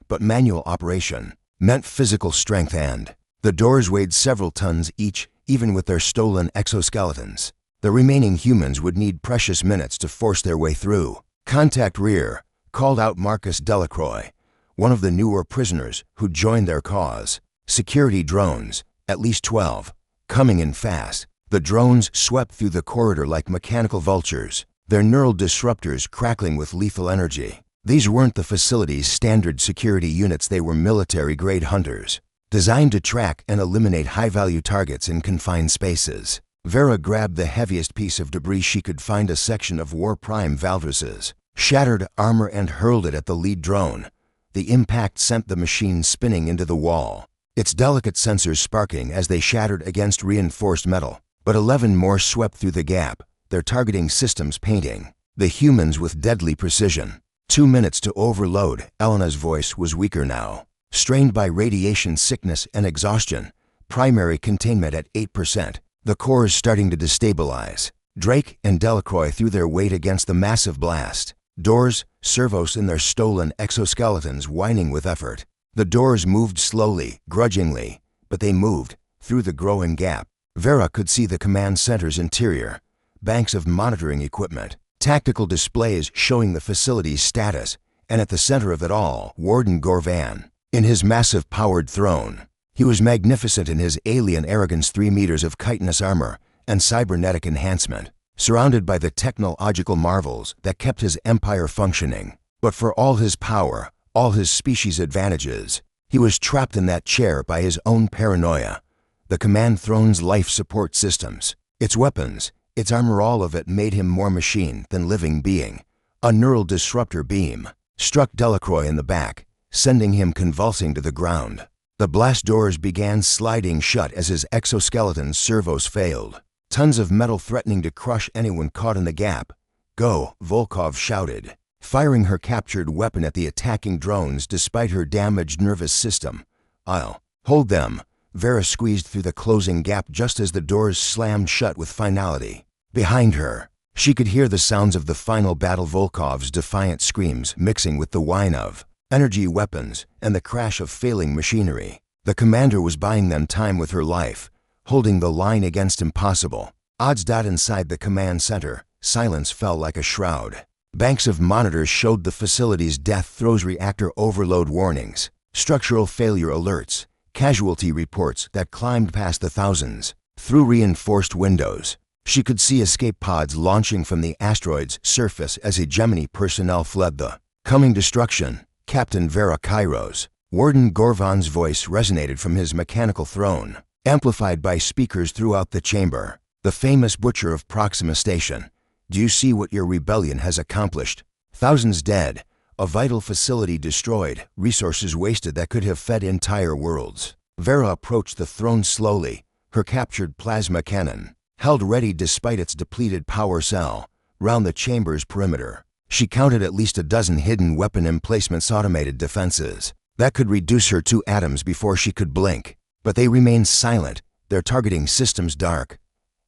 but manual operation meant physical strength, and the doors weighed several tons each, even with their stolen exoskeletons. The remaining humans would need precious minutes to force their way through. Contact rear, called out Marcus Delacroix, one of the newer prisoners who joined their cause. Security drones, at least 12, coming in fast. The drones swept through the corridor like mechanical vultures, their neural disruptors crackling with lethal energy. These weren't the facility's standard security units, they were military-grade hunters, designed to track and eliminate high-value targets in confined spaces. Vera grabbed the heaviest piece of debris she could find, a section of War Prime Valdris's shattered armor, and hurled it at the lead drone. The impact sent the machine spinning into the wall, its delicate sensors sparking as they shattered against reinforced metal. But 11 more swept through the gap, their targeting systems painting the humans with deadly precision. 2 minutes to overload. Elena's voice was weaker now, strained by radiation sickness and exhaustion. Primary containment at 8%. The core is starting to destabilize. Drake and Delacroix threw their weight against the massive blast. Doors, servos in their stolen exoskeletons whining with effort. The doors moved slowly, grudgingly, but they moved through the growing gap. Vera could see the command center's interior. Banks of monitoring equipment, tactical displays showing the facility's status, and at the center of it all, Warden Gorvan, in his massive powered throne. He was magnificent in his alien arrogance, 3 meters of chitinous armor and cybernetic enhancement, surrounded by the technological marvels that kept his empire functioning. But for all his power, all his species' advantages, he was trapped in that chair by his own paranoia. The command throne's life support systems, its weapons, its armor, all of it made him more machine than living being. A neural disruptor beam struck Delacroix in the back, sending him convulsing to the ground. The blast doors began sliding shut as his exoskeleton's servos failed. Tons of metal threatening to crush anyone caught in the gap. Go, Volkov shouted, firing her captured weapon at the attacking drones despite her damaged nervous system. I'll hold them. Vera squeezed through the closing gap just as the doors slammed shut with finality. Behind her, she could hear the sounds of the final battle, Volkov's defiant screams mixing with the whine of energy weapons and the crash of failing machinery. The commander was buying them time with her life, holding the line against impossible odds. Inside the command center, silence fell like a shroud. Banks of monitors showed the facility's death throes, reactor overload warnings, structural failure alerts, casualty reports that climbed past the thousands. Through reinforced windows, she could see escape pods launching from the asteroid's surface as hegemony personnel fled the coming destruction. Captain Vera Kairos, Warden Gorvan's voice resonated from his mechanical throne, amplified by speakers throughout the chamber. The famous butcher of Proxima Station. Do you see what your rebellion has accomplished? Thousands dead, a vital facility destroyed, resources wasted that could have fed entire worlds. Vera approached the throne slowly, her captured plasma cannon held ready despite its depleted power cell. Round the chamber's perimeter, she counted at least a dozen hidden weapon emplacements, automated defenses that could reduce her to atoms before she could blink. But they remained silent, their targeting systems dark.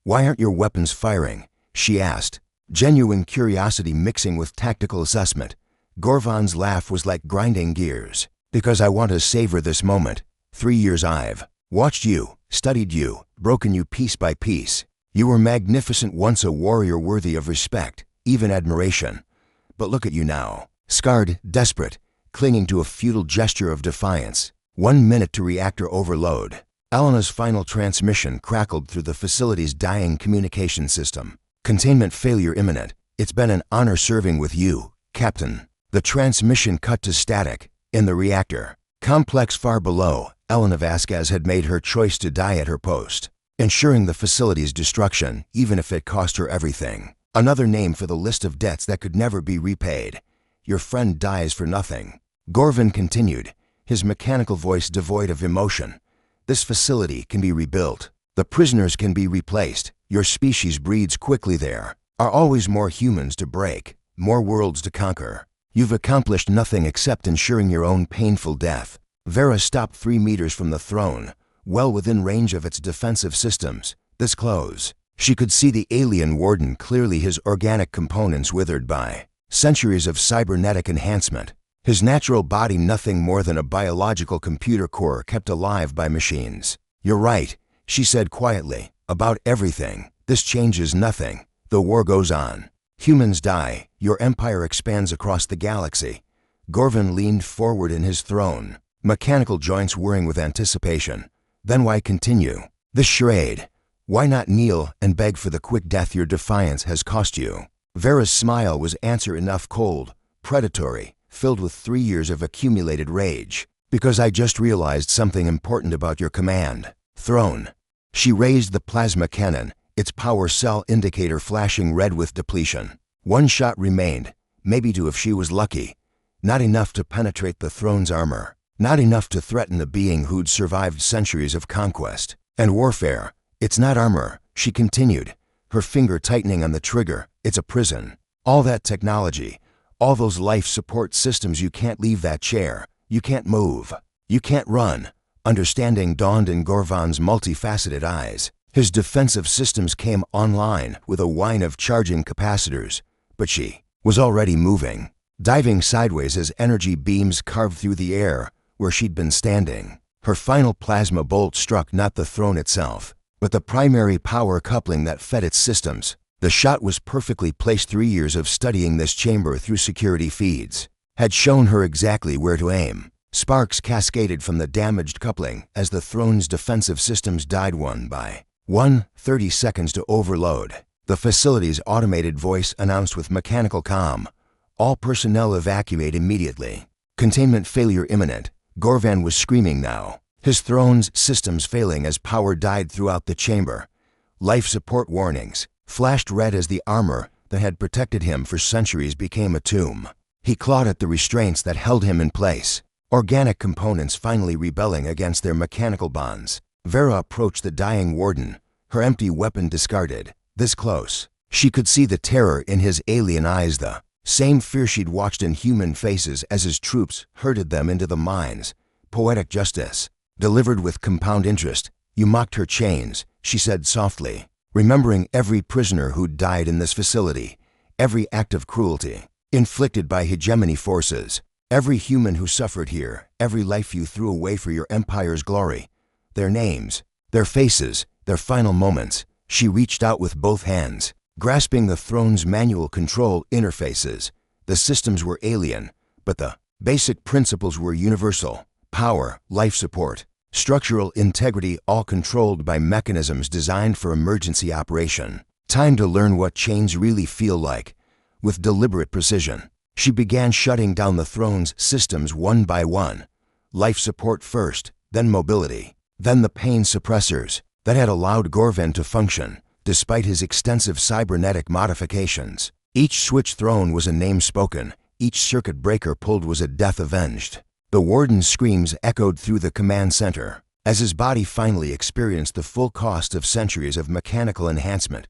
Why aren't your weapons firing? She asked, genuine curiosity mixing with tactical assessment. Gorvan's laugh was like grinding gears. Because I want to savor this moment. 3 years I've watched you, studied you, broken you piece by piece. You were magnificent once, a warrior worthy of respect, even admiration. But look at you now, scarred, desperate, clinging to a futile gesture of defiance. 1 minute to reactor overload. Elena's final transmission crackled through the facility's dying communication system. Containment failure imminent. It's been an honor serving with you, Captain. The transmission cut to static. In the reactor complex far below, Elena Vasquez had made her choice to die at her post, ensuring the facility's destruction, even if it cost her everything. Another name for the list of debts that could never be repaid. Your friend dies for nothing. Gorvan continued, his mechanical voice devoid of emotion. This facility can be rebuilt. The prisoners can be replaced. Your species breeds quickly there. Are always more humans to break, more worlds to conquer. You've accomplished nothing except ensuring your own painful death. Vera stopped 3 meters from the throne, well within range of its defensive systems. This close. She could see the alien warden clearly, his organic components withered by centuries of cybernetic enhancement. His natural body nothing more than a biological computer core kept alive by machines. You're right, she said quietly, about everything. This changes nothing. The war goes on. Humans die. Your empire expands across the galaxy. Gorvan leaned forward in his throne, mechanical joints whirring with anticipation. Then why continue this charade? Why not kneel and beg for the quick death your defiance has cost you? Vera's smile was answer enough, cold, predatory, filled with 3 years of accumulated rage. Because I just realized something important about your command throne. She raised the plasma cannon, its power cell indicator flashing red with depletion. 1 shot remained, maybe 2 if she was lucky. Not enough to penetrate the throne's armor. Not enough to threaten a being who'd survived centuries of conquest and warfare. It's not armor, she continued, her finger tightening on the trigger. It's a prison. All that technology, all those life support systems, you can't leave that chair. You can't move. You can't run. Understanding dawned in Gorvan's multifaceted eyes. His defensive systems came online with a whine of charging capacitors, but she was already moving, diving sideways as energy beams carved through the air where she'd been standing. Her final plasma bolt struck not the throne itself, but the primary power coupling that fed its systems. The shot was perfectly placed. 3 years of studying this chamber through security feeds had shown her exactly where to aim. Sparks cascaded from the damaged coupling as the throne's defensive systems died one by one. 30 seconds to overload. The facility's automated voice announced with mechanical calm, all personnel evacuate immediately. Containment failure imminent. Gorvan was screaming now, his throne's systems failing as power died throughout the chamber. Life support warnings flashed red as the armor that had protected him for centuries became a tomb. He clawed at the restraints that held him in place, organic components finally rebelling against their mechanical bonds. Vera approached the dying warden, her empty weapon discarded. This close, she could see the terror in his alien eyes, the same fear she'd watched in human faces as his troops herded them into the mines. Poetic justice, delivered with compound interest. You mocked her chains, she said softly, remembering every prisoner who'd died in this facility, every act of cruelty inflicted by hegemony forces, every human who suffered here, every life you threw away for your empire's glory. Their names, their faces, their final moments. She reached out with both hands, grasping the throne's manual control interfaces. The systems were alien, but the basic principles were universal. Power, life support, structural integrity, all controlled by mechanisms designed for emergency operation. Time to learn what chains really feel like. With deliberate precision, she began shutting down the throne's systems one by one. Life support first, then mobility, then the pain suppressors that had allowed Gorvan to function, despite his extensive cybernetic modifications. Each switch thrown was a name spoken, each circuit breaker pulled was a death avenged. The warden's screams echoed through the command center, as his body finally experienced the full cost of centuries of mechanical enhancement.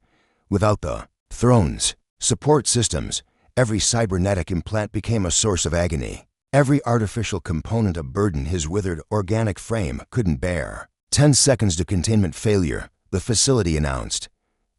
Without the throne's support systems, every cybernetic implant became a source of agony. Every artificial component a burden his withered organic frame couldn't bear. 10 seconds to containment failure, the facility announced.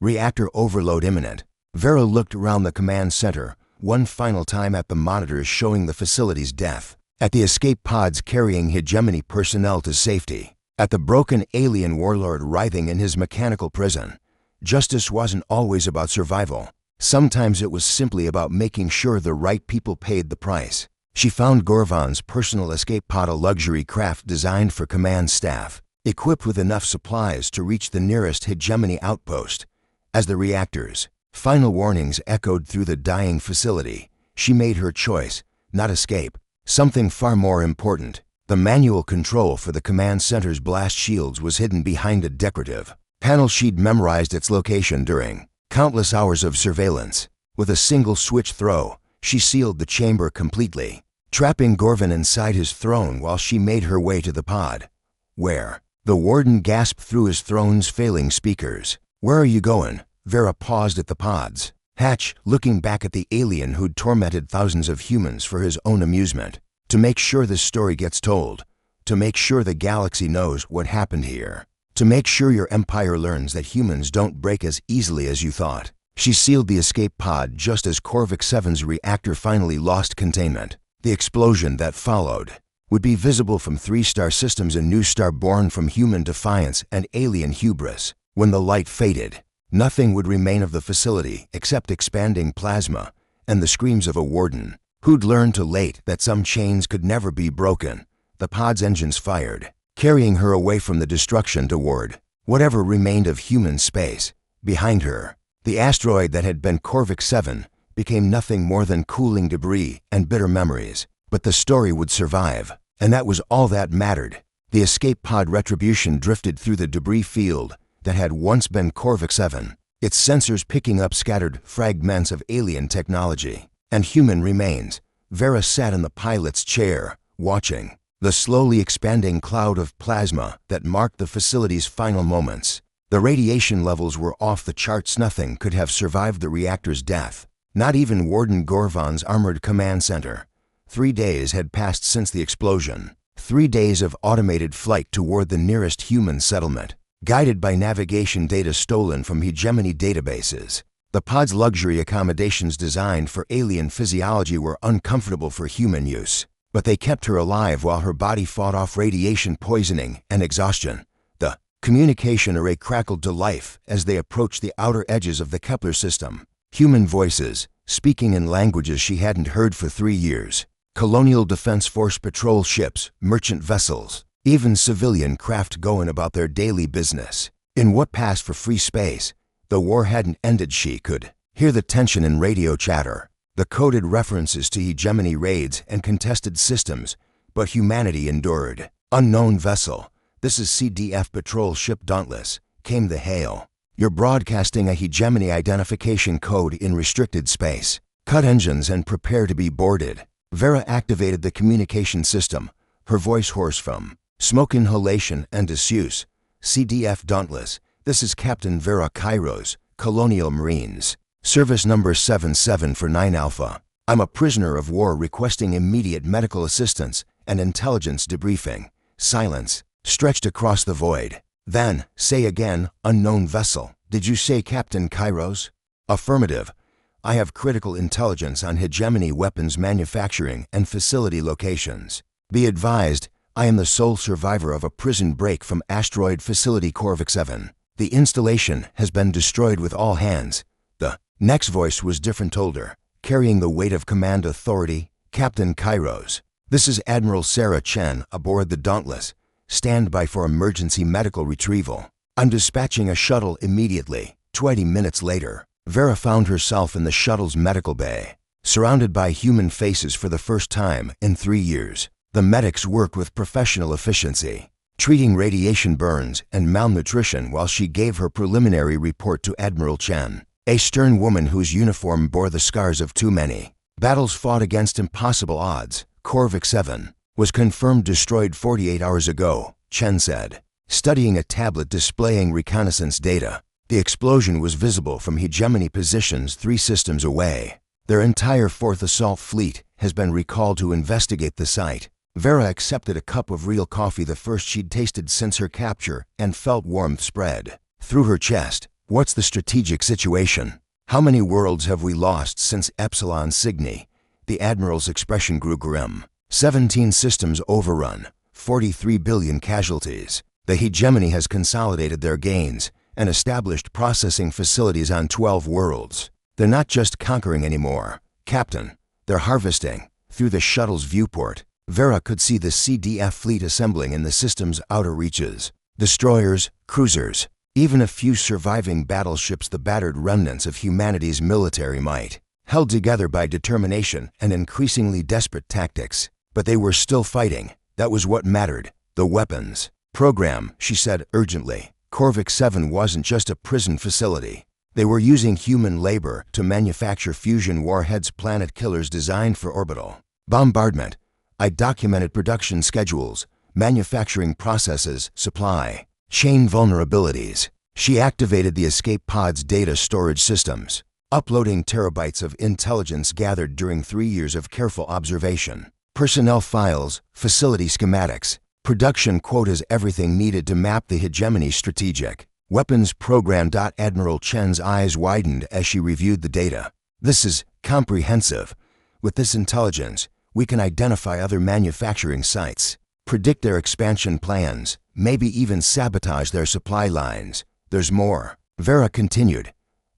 Reactor overload imminent. Vera looked around the command center, one final time at the monitors showing the facility's death, at the escape pods carrying hegemony personnel to safety, at the broken alien warlord writhing in his mechanical prison. Justice wasn't always about survival. Sometimes it was simply about making sure the right people paid the price. She found Gorvan's personal escape pod, a luxury craft designed for command staff, equipped with enough supplies to reach the nearest hegemony outpost. As the reactor's final warnings echoed through the dying facility, she made her choice, not escape. Something far more important. The manual control for the command center's blast shields was hidden behind a decorative panel she'd memorized its location during Countless hours of surveillance. With a single switch throw, she sealed the chamber completely, trapping Gorvin inside his throne while she made her way to the pod. Where? The warden gasped through his throne's failing speakers. Where are you going? Vera paused at the pod's hatch, looking back at the alien who'd tormented thousands of humans for his own amusement. To make sure this story gets told. To make sure the galaxy knows what happened here. To make sure your empire learns that humans don't break as easily as you thought. She sealed the escape pod just as Corvix 7's reactor finally lost containment. The explosion that followed would be visible from 3-star systems, a new star born from human defiance and alien hubris. When the light faded, nothing would remain of the facility except expanding plasma and the screams of a warden who'd learned too late that some chains could never be broken. The pod's engines fired, carrying her away from the destruction toward whatever remained of human space. Behind her, the asteroid that had been Corvix 7 became nothing more than cooling debris and bitter memories. But the story would survive, and that was all that mattered. The escape pod Retribution drifted through the debris field that had once been Corvix 7, its sensors picking up scattered fragments of alien technology and human remains. Vera sat in the pilot's chair, watching the slowly expanding cloud of plasma that marked the facility's final moments. The radiation levels were off the charts. Nothing could have survived the reactor's death, not even Warden Gorvan's armored command center. 3 days had passed since the explosion. 3 days of automated flight toward the nearest human settlement, guided by navigation data stolen from hegemony databases. The pod's luxury accommodations designed for alien physiology were uncomfortable for human use, but they kept her alive while her body fought off radiation poisoning and exhaustion. The communication array crackled to life as they approached the outer edges of the Kepler system. Human voices, speaking in languages she hadn't heard for 3 years. Colonial Defense Force patrol ships, merchant vessels, even civilian craft going about their daily business. In what passed for free space, the war hadn't ended. She could hear the tension in radio chatter, the coded references to hegemony raids and contested systems, but humanity endured. Unknown vessel, this is CDF patrol ship Dauntless, came the hail. You're broadcasting a hegemony identification code in restricted space. Cut engines and prepare to be boarded. Vera activated the communication system, her voice hoarse from smoke inhalation and disuse. CDF Dauntless, this is Captain Vera Kairos, Colonial Marines. Service number 7749 Alpha. I'm a prisoner of war requesting immediate medical assistance and intelligence debriefing. Silence stretched across the void. Then, say again, unknown vessel. Did you say Captain Kairos? Affirmative. I have critical intelligence on hegemony weapons manufacturing and facility locations. Be advised, I am the sole survivor of a prison break from asteroid facility Corvix 7. The installation has been destroyed with all hands. The next voice was different, older, carrying the weight of command authority. Captain Kairos. This is Admiral Sarah Chen aboard the Dauntless. Stand by for emergency medical retrieval. I'm dispatching a shuttle immediately. 20 minutes later, Vera found herself in the shuttle's medical bay, surrounded by human faces for the first time in 3 years. The medics worked with professional efficiency, treating radiation burns and malnutrition while she gave her preliminary report to Admiral Chen, a stern woman whose uniform bore the scars of too many battles fought against impossible odds. Corvix 7 was confirmed destroyed 48 hours ago, Chen said, studying a tablet displaying reconnaissance data. The explosion was visible from hegemony positions 3 systems away. Their entire 4th Assault Fleet has been recalled to investigate the site. Vera accepted a cup of real coffee, the first she'd tasted since her capture, and felt warmth spread through her chest. What's the strategic situation? How many worlds have we lost since Epsilon Cygni? The Admiral's expression grew grim. 17 systems overrun, 43 billion casualties. The hegemony has consolidated their gains and established processing facilities on 12 worlds. They're not just conquering anymore, Captain. They're harvesting. Through the shuttle's viewport, Vera could see the CDF fleet assembling in the system's outer reaches. Destroyers, cruisers, even a few surviving battleships, the battered remnants of humanity's military might, held together by determination and increasingly desperate tactics. But they were still fighting. That was what mattered. The weapons program, she said urgently. Corvix 7 wasn't just a prison facility. They were using human labor to manufacture fusion warheads, planet killers designed for orbital bombardment. I documented production schedules, manufacturing processes, supply chain vulnerabilities. She activated the escape pod's data storage systems, uploading terabytes of intelligence gathered during 3 years of careful observation. Personnel files, facility schematics, production quotas, everything needed to map the hegemony strategic weapons program. Admiral Chen's eyes widened as she reviewed the data. This is comprehensive. With this intelligence, we can identify other manufacturing sites, predict their expansion plans, maybe even sabotage their supply lines. There's more. Vera continued.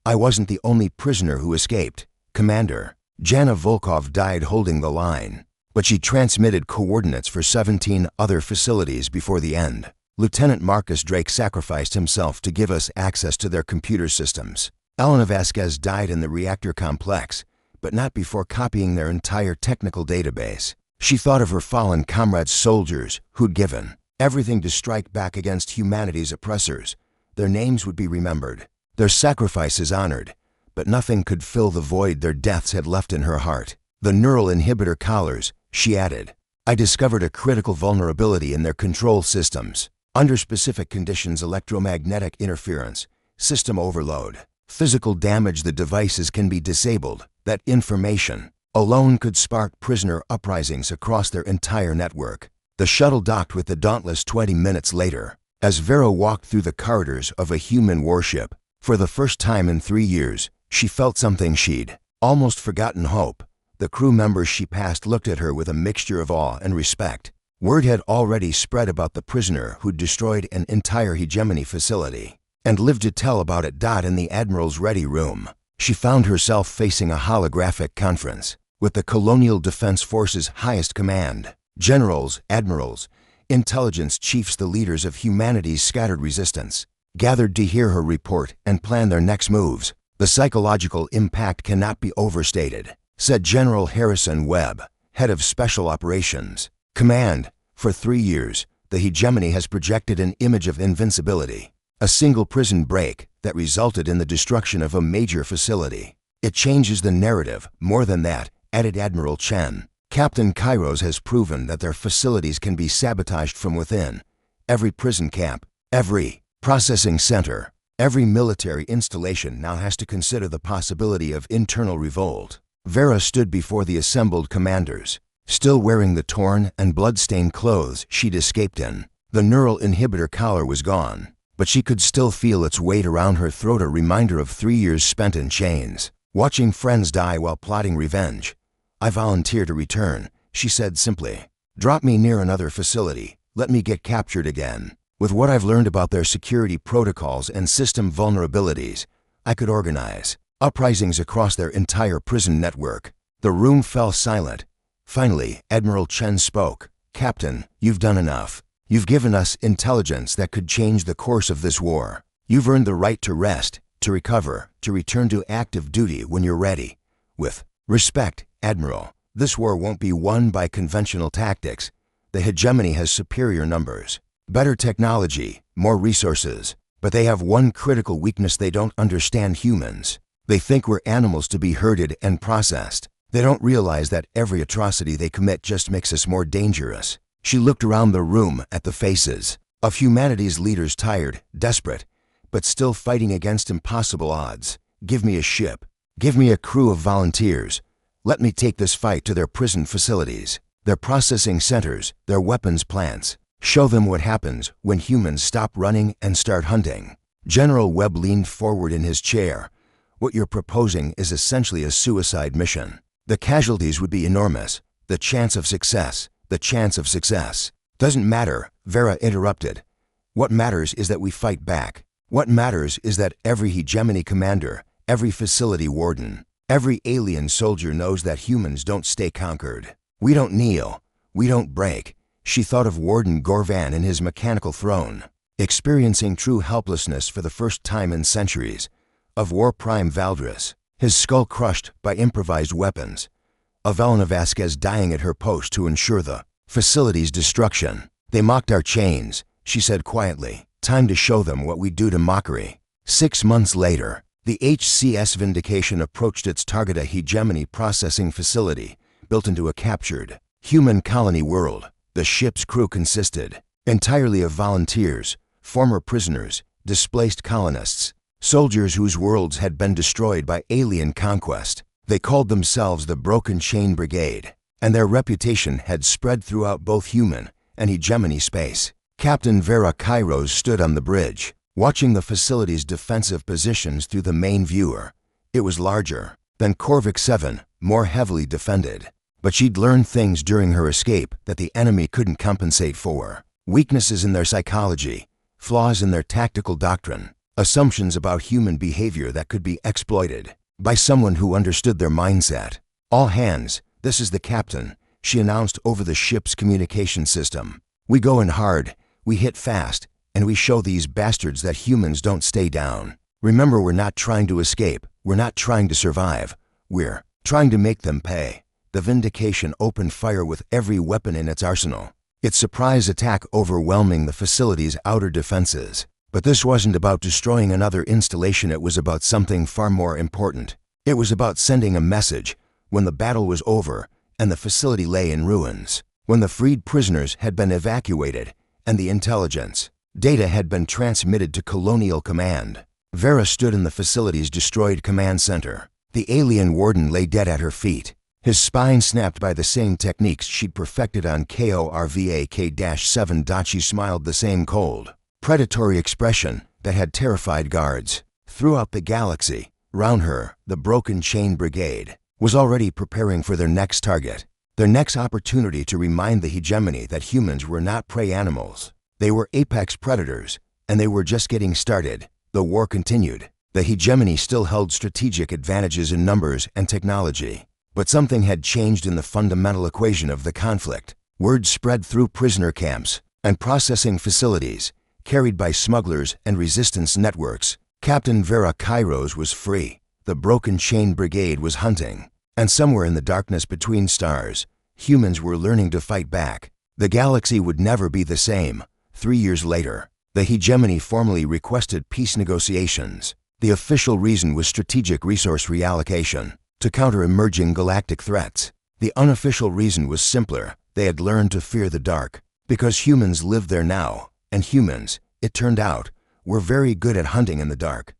I wasn't the only prisoner who escaped. Commander Jana Volkov died holding the line, but she transmitted coordinates for 17 other facilities before the end. Lieutenant Marcus Drake sacrificed himself to give us access to their computer systems. Elena Vasquez died in the reactor complex, but not before copying their entire technical database. She thought of her fallen comrades, soldiers who'd given everything to strike back against humanity's oppressors. Their names would be remembered, their sacrifices honored, but nothing could fill the void their deaths had left in her heart. The neural inhibitor collars, she added. I discovered a critical vulnerability in their control systems. Under specific conditions, electromagnetic interference, system overload, physical damage, the devices can be disabled. That information alone could spark prisoner uprisings across their entire network. The shuttle docked with the Dauntless 20 minutes later. As Vera walked through the corridors of a human warship, for the first time in 3 years, she felt something she'd almost forgotten: hope. The crew members she passed looked at her with a mixture of awe and respect. Word had already spread about the prisoner who'd destroyed an entire hegemony facility and lived to tell about it. In the Admiral's ready room, she found herself facing a holographic conference with the Colonial Defense Force's highest command. Generals, admirals, intelligence chiefs, the leaders of humanity's scattered resistance, gathered to hear her report and plan their next moves. The psychological impact cannot be overstated, said General Harrison Webb, head of Special Operations Command. For 3 years, the hegemony has projected an image of invincibility, a single prison break that resulted in the destruction of a major facility. It changes the narrative. More than that, added Admiral Chen, Captain Kairos has proven that their facilities can be sabotaged from within. Every prison camp, every processing center, every military installation now has to consider the possibility of internal revolt. Vera stood before the assembled commanders, still wearing the torn and blood-stained clothes she'd escaped in. The neural inhibitor collar was gone, but she could still feel its weight around her throat, a reminder of 3 years spent in chains, watching friends die while plotting revenge. I volunteer to return, she said simply. Drop me near another facility. Let me get captured again. With what I've learned about their security protocols and system vulnerabilities, I could organize uprisings across their entire prison network. The room fell silent. Finally, Admiral Chen spoke. Captain, you've done enough. You've given us intelligence that could change the course of this war. You've earned the right to rest, to recover, to return to active duty when you're ready. With respect, Admiral, this war won't be won by conventional tactics. The hegemony has superior numbers, better technology, more resources, but they have one critical weakness: they don't understand humans. They think we're animals to be herded and processed. They don't realize that every atrocity they commit just makes us more dangerous. She looked around the room at the faces of humanity's leaders, tired, desperate, but still fighting against impossible odds. Give me a ship. Give me a crew of volunteers. Let me take this fight to their prison facilities, their processing centers, their weapons plants. Show them what happens when humans stop running and start hunting. General Webb leaned forward in his chair. What you're proposing is essentially a suicide mission. The casualties would be enormous. The chance of success doesn't matter, Vera interrupted. What matters is that we fight back. What matters is that every hegemony commander, every facility warden, every alien soldier knows that humans don't stay conquered. We don't kneel. We don't break. She thought of Warden Gorvan in his mechanical throne, experiencing true helplessness for the first time in centuries. Of War Prime Valdris, his skull crushed by improvised weapons. Of Elena Vasquez dying at her post to ensure the facility's destruction. They mocked our chains, she said quietly. Time to show them what we do to mockery. 6 months later, The HCS Vindication approached its target, a hegemony processing facility built into a captured human colony world. The ship's crew consisted entirely of volunteers, former prisoners, displaced colonists, soldiers whose worlds had been destroyed by alien conquest. They called themselves the Broken Chain Brigade, and their reputation had spread throughout both human and hegemony space. Captain Vera Kairos stood on the bridge, watching the facility's defensive positions through the main viewer. It was larger than Corvic 7, more heavily defended. But she'd learned things during her escape that the enemy couldn't compensate for. Weaknesses in their psychology, flaws in their tactical doctrine, assumptions about human behavior that could be exploited by someone who understood their mindset. "All hands, this is the captain," she announced over the ship's communication system. "We go in hard, we hit fast, and we show these bastards that humans don't stay down. Remember, we're not trying to escape, we're not trying to survive, we're trying to make them pay." The Vindication opened fire with every weapon in its arsenal, its surprise attack overwhelming the facility's outer defenses. But this wasn't about destroying another installation, it was about something far more important. It was about sending a message when the battle was over and the facility lay in ruins, when the freed prisoners had been evacuated and the intelligence data had been transmitted to Colonial Command. Vera stood in the facility's destroyed command center. The alien warden lay dead at her feet, his spine snapped by the same techniques she'd perfected on KORVAK-7. She smiled, the same cold, predatory expression that had terrified guards throughout the galaxy. Round her, the Broken Chain Brigade was already preparing for their next target, their next opportunity to remind the hegemony that humans were not prey animals. They were apex predators, and they were just getting started. The war continued. The hegemony still held strategic advantages in numbers and technology. But something had changed in the fundamental equation of the conflict. Word spread through prisoner camps and processing facilities, carried by smugglers and resistance networks. Captain Vera Kairos was free. The Broken Chain Brigade was hunting. And somewhere in the darkness between stars, humans were learning to fight back. The galaxy would never be the same. 3 years later, the hegemony formally requested peace negotiations. The official reason was strategic resource reallocation to counter emerging galactic threats. The unofficial reason was simpler. They had learned to fear the dark because humans lived there now, and humans, it turned out, were very good at hunting in the dark.